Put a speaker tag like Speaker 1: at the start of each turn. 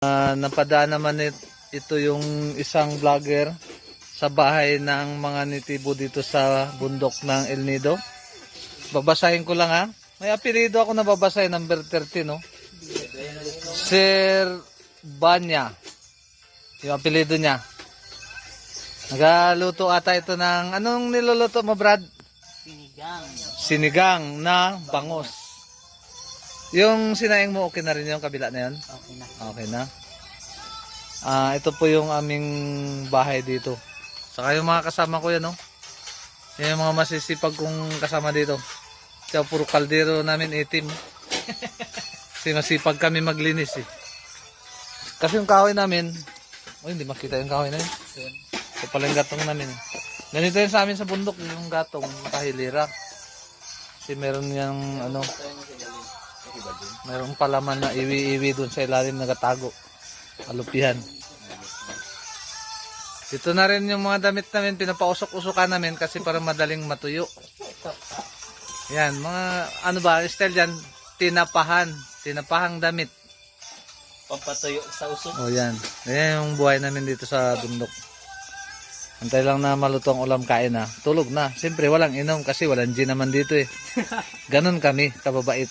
Speaker 1: Napadaan naman ito yung isang vlogger sa bahay ng mga nitibo dito sa bundok ng El Nido. Babasahin ko lang ha. May apelido ako na babasahin, number 13, no? Sir Banya. Yung apelido niya. Nagaluto ata ito ng, anong niluluto mo, Brad?
Speaker 2: Sinigang.
Speaker 1: Sinigang na bangos. Yung sinaing mo, okay na rin yung kabila na yun?
Speaker 2: Okay na.
Speaker 1: Okay na. Ito po yung aming bahay dito. Saka yung mga kasama ko yan, no? Yan yung mga masisipag kong kasama dito. Kaya puro kaldero namin itim. Kasi masipag kami maglinis eh. Kasi yung kahoy namin, hindi makita yung kahoy na yun. Ito pala yung gatong namin. Ganito yun sa amin sa bundok, yung gatong nakahilira. Kasi meron yung ano, mayroong palaman na iwi-iwi dun sa ilalim nagatago. Alupihan. Dito na rin yung mga damit namin, pinapausok-usukan namin kasi para madaling matuyo. Yan, mga ano ba, style dyan, tinapahang damit.
Speaker 2: Pampatuyo sa usok.
Speaker 1: O yan, yan yung buhay namin dito sa bundok. Antay lang na maluto ang ulam, kain na, tulog na. Siyempre walang inom kasi walang gin naman dito eh. Ganon kami, kababait.